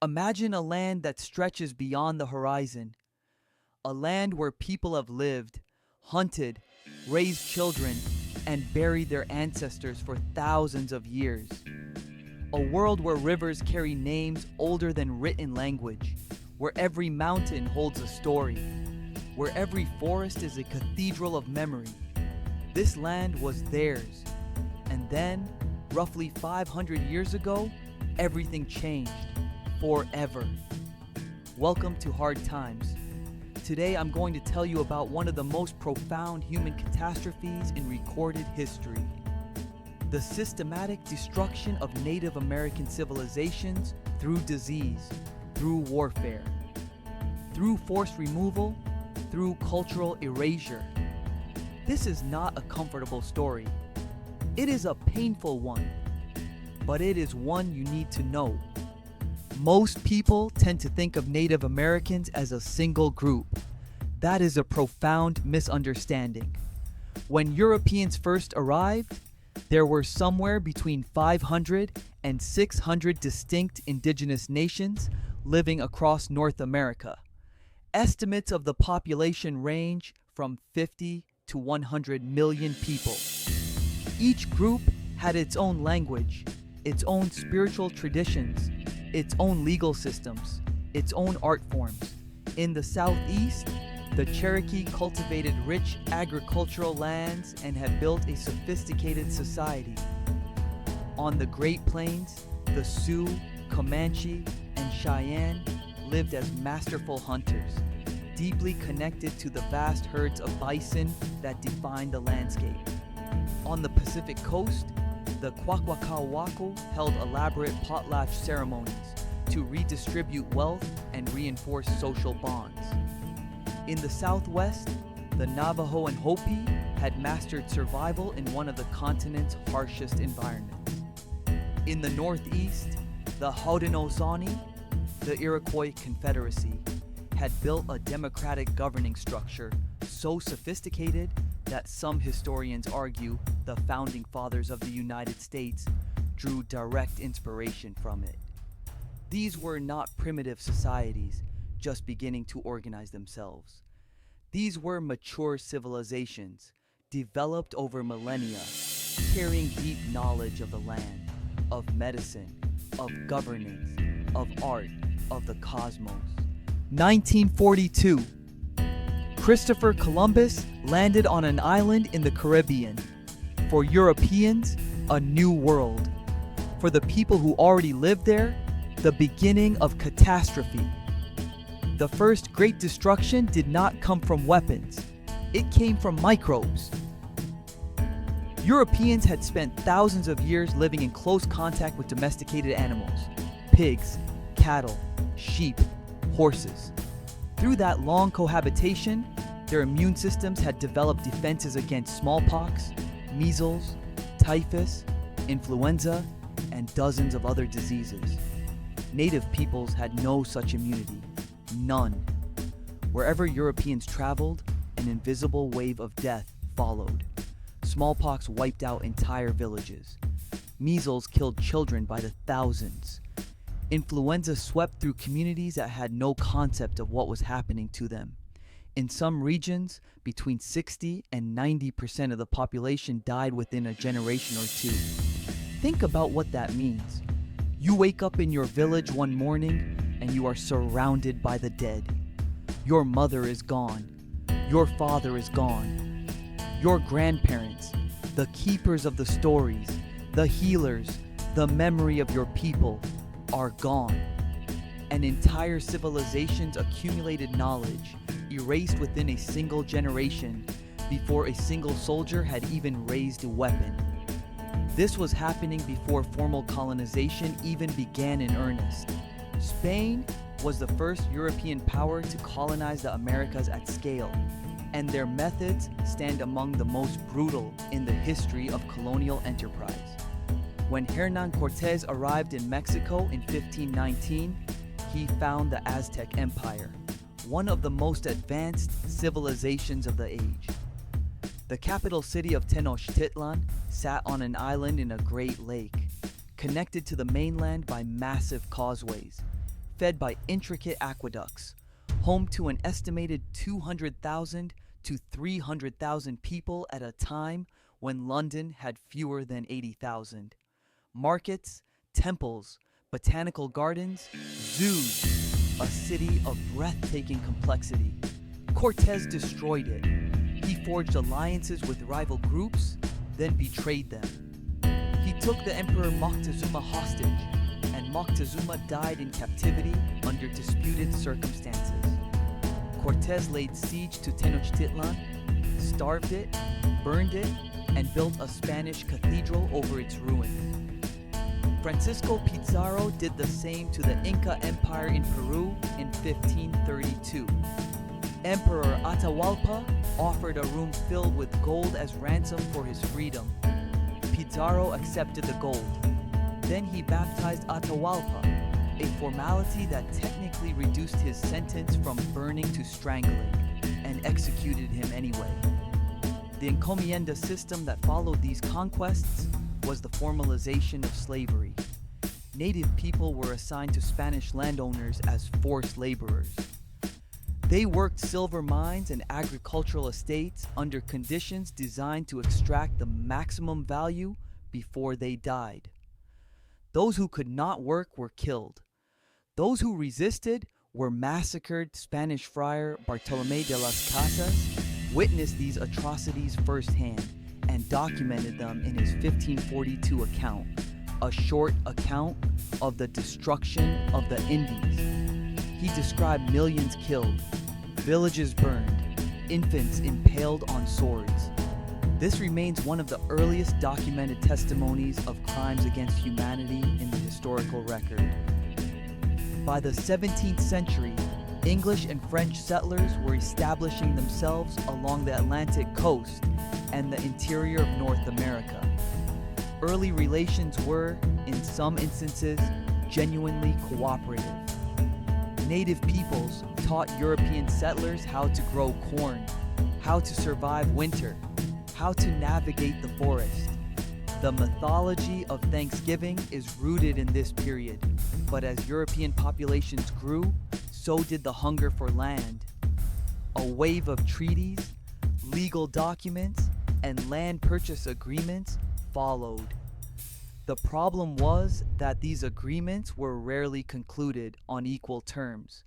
Imagine a land that stretches beyond the horizon, a land where people have lived, hunted, raised children, and buried their ancestors for thousands of years. A world where rivers carry names older than written language, where every mountain holds a story, where every forest is a cathedral of memory. This land was theirs. And then, roughly 500 years ago, everything changed. Forever. Welcome to Hard Times. Today I'm going to tell you about one of the most profound human catastrophes in recorded history. The systematic destruction of Native American civilizations through disease, through warfare, through forced removal, through cultural erasure. This is not a comfortable story. It is a painful one, but it is one you need to know. Most people tend to think of Native Americans as a single group. That is a profound misunderstanding. When Europeans first arrived, there were somewhere between 500 and 600 distinct indigenous nations living across North America. Estimates of the population range from 50 to 100 million people. Each group had its own language, its own spiritual traditions, its own legal systems, its own art forms. In the southeast, the Cherokee cultivated rich agricultural lands and had built a sophisticated society. On the Great Plains, the Sioux, Comanche, and Cheyenne lived as masterful hunters, deeply connected to the vast herds of bison that defined the landscape. On the Pacific coast, the Kwakwaka'wakw held elaborate potlatch ceremonies to redistribute wealth and reinforce social bonds. In the Southwest, the Navajo and Hopi had mastered survival in one of the continent's harshest environments. In the Northeast, the Haudenosaunee, the Iroquois Confederacy, had built a democratic governing structure so sophisticated that some historians argue the founding fathers of the United States drew direct inspiration from it. These were not primitive societies just beginning to organize themselves. These were mature civilizations developed over millennia, carrying deep knowledge of the land, of medicine, of governance, of art, of the cosmos. 1942. Christopher Columbus landed on an island in the Caribbean. For Europeans, a new world. For the people who already lived there, the beginning of catastrophe. The first great destruction did not come from weapons. It came from microbes. Europeans had spent thousands of years living in close contact with domesticated animals, pigs, cattle, sheep, horses. Through that long cohabitation, their immune systems had developed defenses against smallpox, measles, typhus, influenza, and dozens of other diseases. Native peoples had no such immunity. None. Wherever Europeans traveled, an invisible wave of death followed. Smallpox wiped out entire villages. Measles killed children by the thousands. Influenza swept through communities that had no concept of what was happening to them. In some regions, between 60 and 90% of the population died within a generation or two. Think about what that means. You wake up in your village one morning and you are surrounded by the dead. Your mother is gone. Your father is gone. Your grandparents, the keepers of the stories, the healers, the memory of your people, are gone. An entire civilization's accumulated knowledge erased within a single generation before a single soldier had even raised a weapon. This was happening before formal colonization even began in earnest. Spain was the first European power to colonize the Americas at scale, and their methods stand among the most brutal in the history of colonial enterprise. When Hernán Cortés arrived in Mexico in 1519, he found the Aztec Empire, one of the most advanced civilizations of the age. The capital city of Tenochtitlan sat on an island in a great lake, connected to the mainland by massive causeways. fed by intricate aqueducts, home to an estimated 200,000 to 300,000 people at a time when London had fewer than 80,000. Markets, temples, botanical gardens, zoos, a city of breathtaking complexity. Cortez destroyed it. He forged alliances with rival groups, then betrayed them. He took the Emperor Moctezuma hostage, and Moctezuma died in captivity under disputed circumstances. Cortez laid siege to Tenochtitlan, starved it, burned it, and built a Spanish cathedral over its ruins. Francisco Pizarro did the same to the Inca Empire in Peru in 1532. Emperor Atahualpa offered a room filled with gold as ransom for his freedom. Pizarro accepted the gold. Then he baptized Atahualpa, a formality that technically reduced his sentence from burning to strangling, and executed him anyway. The encomienda system that followed these conquests was the formalization of slavery. Native people were assigned to Spanish landowners as forced laborers. They worked silver mines and agricultural estates under conditions designed to extract the maximum value before they died. Those who could not work were killed. Those who resisted were massacred. Spanish friar Bartolomé de las Casas witnessed these atrocities firsthand and documented them in his 1542 account, a short account of the destruction of the Indies. He described millions killed, villages burned, infants impaled on swords. This remains one of the earliest documented testimonies of crimes against humanity in the historical record. By the 17th century, English and French settlers were establishing themselves along the Atlantic coast and the interior of North America. Early relations were, in some instances, genuinely cooperative. Native peoples taught European settlers how to grow corn, how to survive winter, how to navigate the forest. The mythology of Thanksgiving is rooted in this period, but as European populations grew, so did the hunger for land. A wave of treaties, legal documents, and land purchase agreements followed. The problem was that these agreements were rarely concluded on equal terms.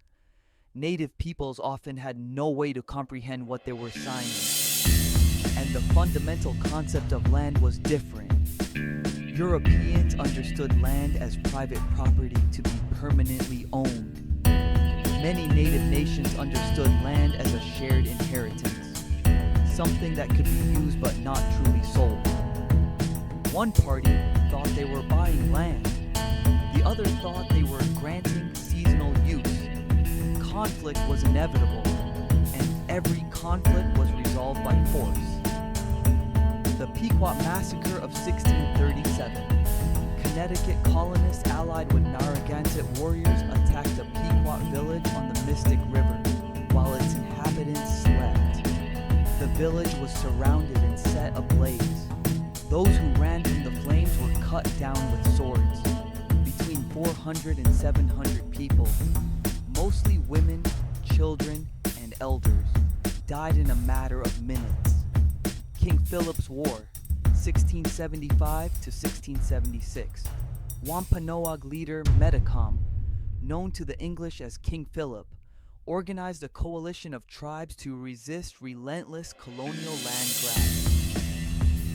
Native peoples often had no way to comprehend what they were signing, and the fundamental concept of land was different. Europeans understood land as private property to be permanently owned. Many native nations understood land as a shared inheritance, something that could be used but not truly sold. One party thought they were buying land. The other thought they were granting seasonal use. Conflict was inevitable, and every conflict was resolved by force. The Pequot Massacre of 1637. Connecticut colonists allied with Narragansett warriors attacked a Pequot village on the Mystic River while its inhabitants slept. The village was surrounded and set ablaze. Those who ran from the flames were cut down with swords. Between 400 and 700 people, mostly women, children, and elders, died in a matter of minutes. King Philip's War, 1675 to 1676. Wampanoag leader Metacom, known to the English as King Philip, organized a coalition of tribes to resist relentless colonial land grabs.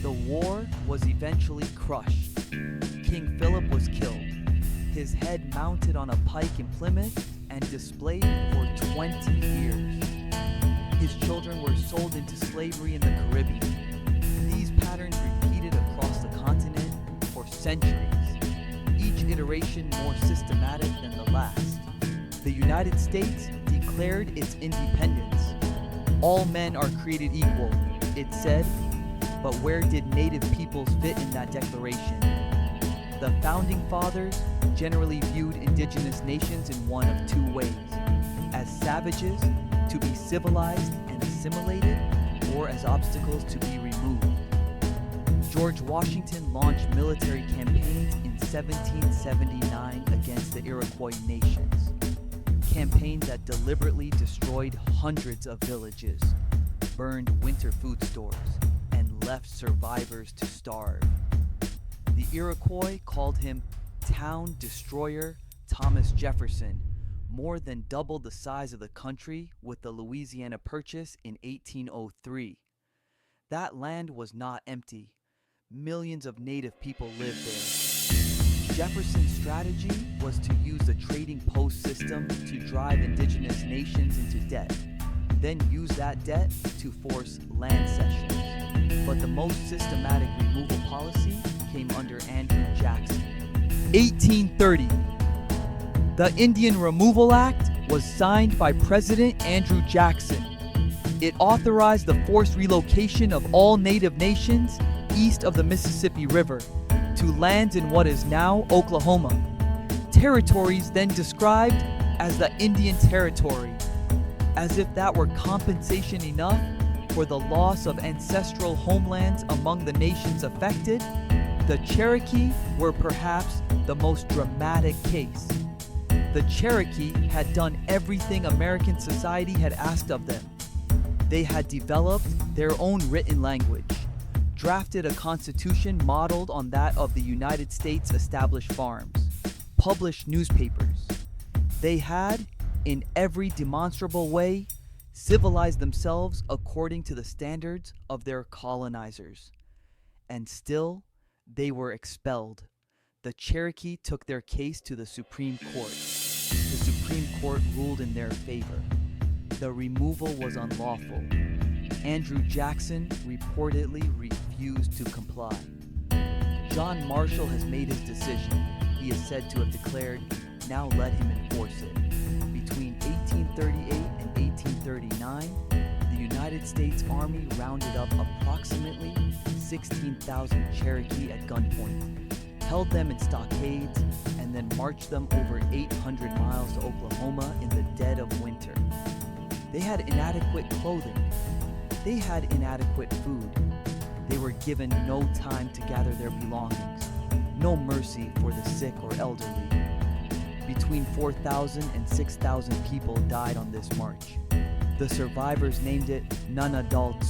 The war was eventually crushed. King Philip was killed, his head mounted on a pike in Plymouth and displayed for 20 years. His children were sold into slavery in the Caribbean. These patterns repeated across the continent for centuries, each iteration more systematic than the last. The United States declared its independence. All men are created equal, it said, but where did native peoples fit in that declaration? The Founding Fathers generally viewed indigenous nations in one of two ways: as savages, to be civilized and assimilated, or as obstacles to be removed. George Washington launched military campaigns in 1779 against the Iroquois nations. campaign that deliberately destroyed hundreds of villages, burned winter food stores, and left survivors to starve. The Iroquois called him Town Destroyer Thomas Jefferson, more than double the size of the country with the Louisiana Purchase in 1803. That land was not empty. Millions of native people lived there. Jefferson's strategy was to use the trading post system to drive indigenous nations into debt, then use that debt to force land cessions. But the most systematic removal policy came under Andrew Jackson. 1830. The Indian Removal Act was signed by President Andrew Jackson. It authorized the forced relocation of all native nations east of the Mississippi River to lands in what is now Oklahoma. Territories then described as the Indian Territory, as if that were compensation enough for the loss of ancestral homelands among the nations affected. The Cherokee were perhaps the most dramatic case. The Cherokee had done everything American society had asked of them. They had developed their own written language, drafted a constitution modeled on that of the United States established farms, published newspapers. They had, in every demonstrable way, civilized themselves according to the standards of their colonizers. And still, they were expelled. The Cherokee took their case to the Supreme Court. The Supreme Court ruled in their favor. The removal was unlawful. Andrew Jackson reportedly refused to comply. John Marshall has made his decision. He is said to have declared, "Now let him enforce it." Between 1838 and 1839, the United States Army rounded up approximately 16,000 Cherokee at gunpoint, held them in stockades, and then marched them over 800 miles to Oklahoma in the dead of winter. They had inadequate clothing. They had inadequate food. They were given no time to gather their belongings, no mercy for the sick or elderly. Between 4,000 and 6,000 people died on this march. The survivors named it untold,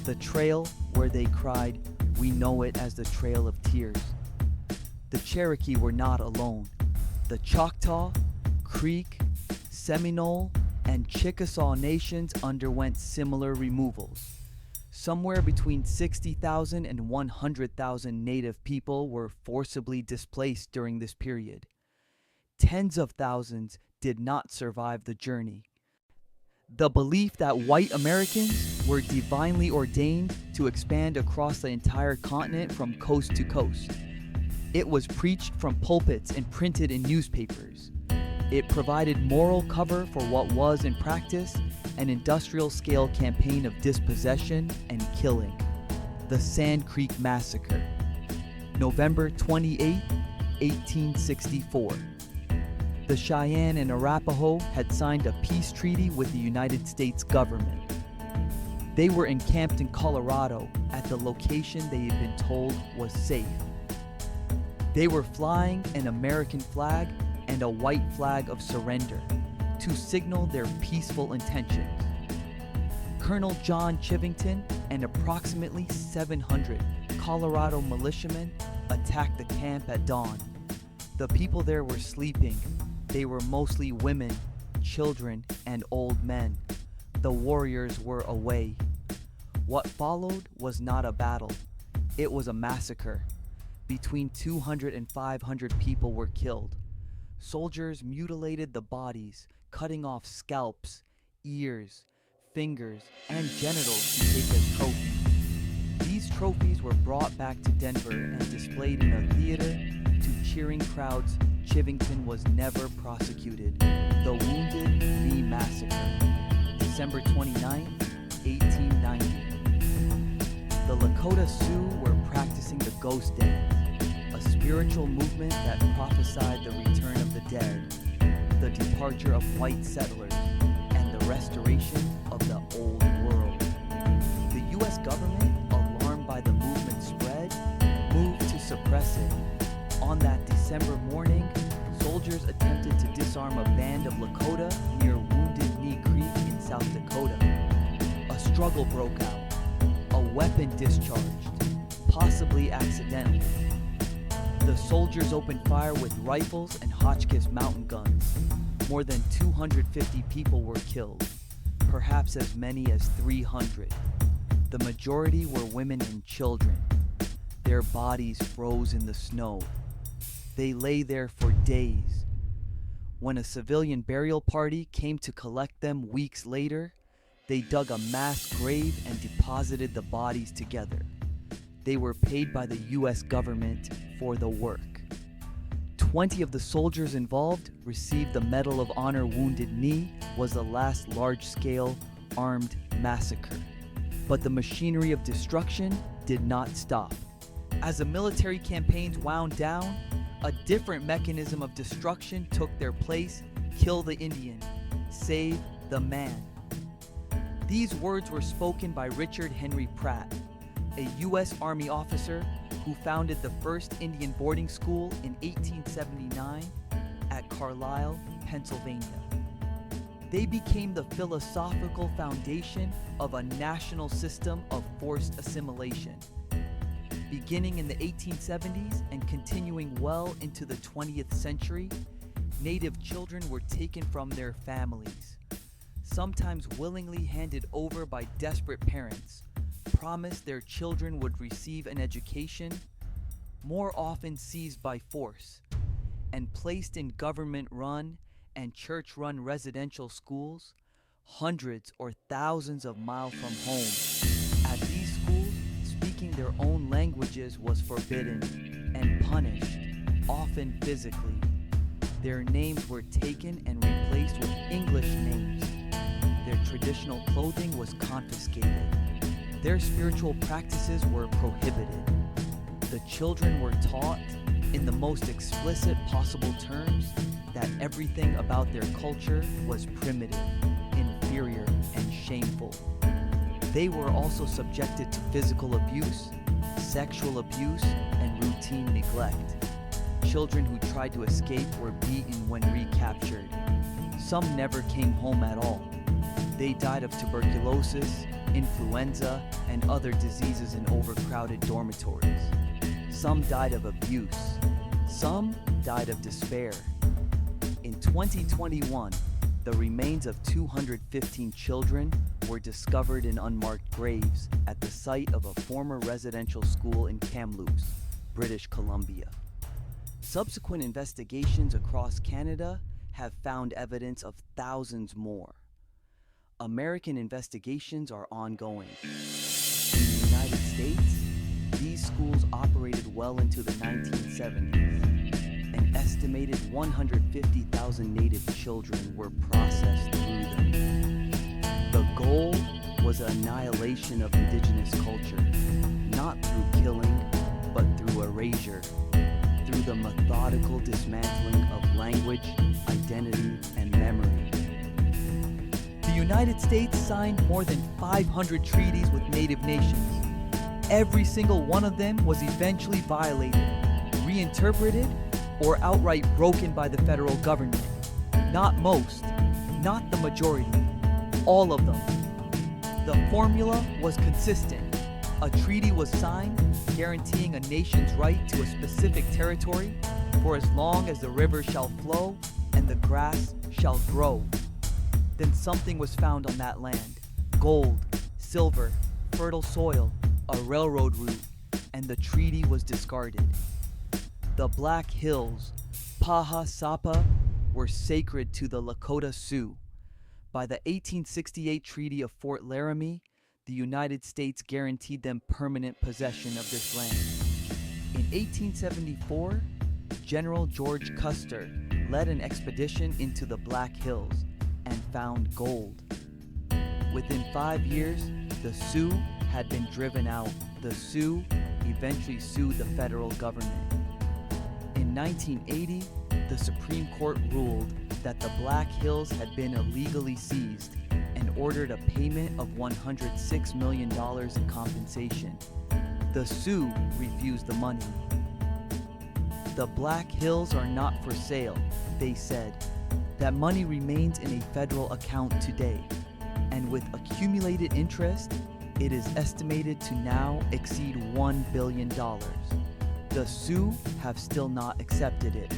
the trail where they cried, "We know it," as the Trail of Tears. The Cherokee were not alone. The Choctaw, Creek, Seminole, and Chickasaw nations underwent similar removals. Somewhere between 60,000 and 100,000 native people were forcibly displaced during this period. Tens of thousands did not survive the journey. The belief that white Americans were divinely ordained to expand across the entire continent from coast to coast. It was preached from pulpits and printed in newspapers. It provided moral cover for what was, in practice, an industrial-scale campaign of dispossession and killing. The Sand Creek Massacre. November 28, 1864. The Cheyenne and Arapaho had signed a peace treaty with the United States government. They were encamped in Colorado at the location they had been told was safe. They were flying an American flag and a white flag of surrender to signal their peaceful intentions. Colonel John Chivington and approximately 700 Colorado militiamen attacked the camp at dawn. The people there were sleeping. They were mostly women, children, and old men. The warriors were away. What followed was not a battle. It was a massacre. Between 200 and 500 people were killed. Soldiers mutilated the bodies, cutting off scalps, ears, fingers, and genitals to take as trophies. These trophies were brought back to Denver and displayed in a theater to cheering crowds. Chivington was never prosecuted. The Wounded Knee Massacre. December 29, 1890. The Lakota Sioux were practicing the ghost dance, a spiritual movement that prophesied the return of the dead, the departure of white settlers, and the restoration of the old world. The U.S. government, alarmed by the movement's spread, moved to suppress it. On that December morning, soldiers attempted to disarm a band of Lakota near Wounded Knee Creek in South Dakota. A struggle broke out. A weapon discharged, possibly accidentally. The soldiers opened fire with rifles and Hotchkiss mountain guns. More than 250 people were killed, perhaps as many as 300. The majority were women and children. Their bodies froze in the snow. They lay there for days. When a civilian burial party came to collect them weeks later, they dug a mass grave and deposited the bodies together. They were paid by the U.S. government for the work. 20 of the soldiers involved received the Medal of Honor. Wounded Knee was the last large-scale armed massacre. But the machinery of destruction did not stop. As the military campaigns wound down, a different mechanism of destruction took their place: kill the Indian, save the man. These words were spoken by Richard Henry Pratt, a U.S. Army officer who founded the first Indian boarding school in 1879 at Carlisle, Pennsylvania. They became the philosophical foundation of a national system of forced assimilation. Beginning in the 1870s and continuing well into the 20th century, Native children were taken from their families, sometimes willingly handed over by desperate parents, promised their children would receive an education, more often seized by force, and placed in government-run and church-run residential schools hundreds or thousands of miles from home. At these schools, speaking their own languages was forbidden and punished, often physically. Their names were taken and replaced with English names. Their traditional clothing was confiscated. Their spiritual practices were prohibited. The children were taught, in the most explicit possible terms, that everything about their culture was primitive, inferior, and shameful. They were also subjected to physical abuse, sexual abuse, and routine neglect. Children who tried to escape were beaten when recaptured. Some never came home at all. They died of tuberculosis, influenza, and other diseases in overcrowded dormitories. Some died of abuse. Some died of despair. In 2021, the remains of 215 children were discovered in unmarked graves at the site of a former residential school in Kamloops, British Columbia. Subsequent investigations across Canada have found evidence of thousands more. American investigations are ongoing. In the United States, these schools operated well into the 1970s. An estimated 150,000 Native children were processed through them. The goal was annihilation of indigenous culture, not through killing, but through erasure, through the methodical dismantling of language, identity, and memory. The United States signed more than 500 treaties with Native nations. Every single one of them was eventually violated, reinterpreted, or outright broken by the federal government. Not most, not the majority, all of them. The formula was consistent. A treaty was signed guaranteeing a nation's right to a specific territory for as long as the river shall flow and the grass shall grow. Then something was found on that land: gold, silver, fertile soil, a railroad route, and the treaty was discarded. The Black Hills, Paha Sapa, were sacred to the Lakota Sioux. By the 1868 Treaty of Fort Laramie, the United States guaranteed them permanent possession of this land. In 1874, General George Custer led an expedition into the Black Hills and found gold. Within 5 years, the Sioux had been driven out. The Sioux eventually sued the federal government. In 1980, the Supreme Court ruled that the Black Hills had been illegally seized and ordered a payment of $106 million in compensation. The Sioux refused the money. The Black Hills are not for sale, they said. That money remains in a federal account today, and with accumulated interest, it is estimated to now exceed $1 billion. The Sioux have still not accepted it.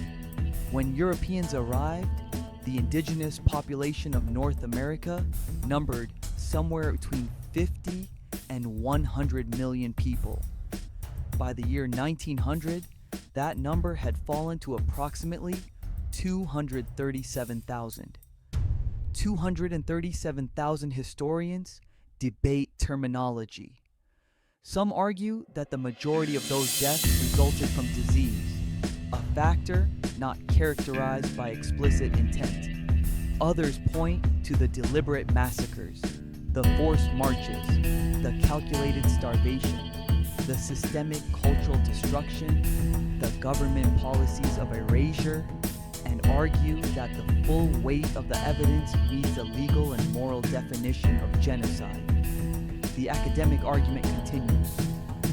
When Europeans arrived, the indigenous population of North America numbered somewhere between 50 and 100 million people. By the year 1900, that number had fallen to approximately 237,000. 237,000 historians debate terminology. Some argue that the majority of those deaths resulted from disease, a factor not characterized by explicit intent. Others point to the deliberate massacres, the forced marches, the calculated starvation, the systemic cultural destruction, the government policies of erasure, and argue that the full weight of the evidence meets the legal and moral definition of genocide. The academic argument continues,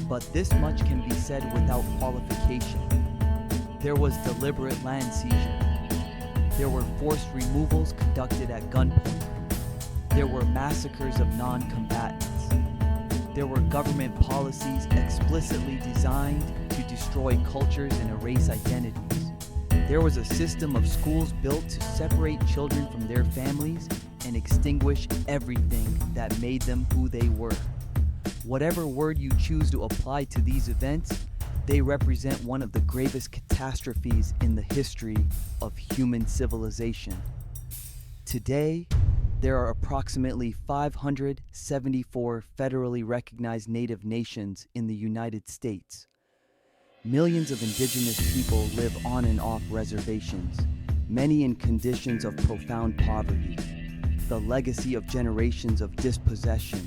but this much can be said without qualification. There was deliberate land seizure. There were forced removals conducted at gunpoint. There were massacres of non-combatants. There were government policies explicitly designed to destroy cultures and erase identities. There was a system of schools built to separate children from their families and extinguish everything that made them who they were. Whatever word you choose to apply to these events, they represent one of the gravest catastrophes in the history of human civilization. Today, there are approximately 574 federally recognized Native nations in the United States. Millions of indigenous people live on and off reservations, many in conditions of profound poverty, the legacy of generations of dispossession.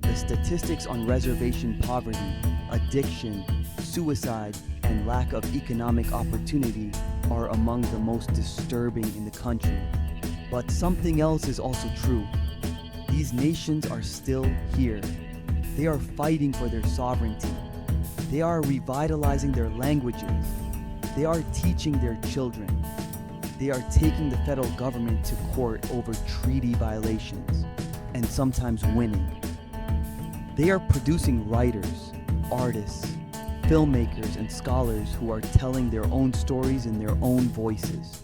The statistics on reservation poverty, addiction, suicide, and lack of economic opportunity are among the most disturbing in the country. But something else is also true. These nations are still here. They are fighting for their sovereignty. They are revitalizing their languages. They are teaching their children. They are taking the federal government to court over treaty violations, and sometimes winning. They are producing writers, artists, filmmakers, and scholars who are telling their own stories in their own voices.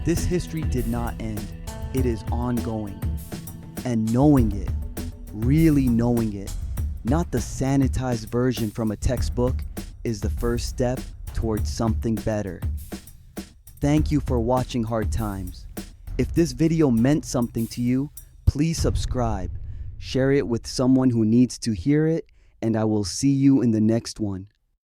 This history did not end. It is ongoing. And knowing it, really knowing it, not the sanitized version from a textbook, is the first step towards something better. Thank you for watching Hard Times. If this video meant something to you, please subscribe, share it with someone who needs to hear it, and I will see you in the next one.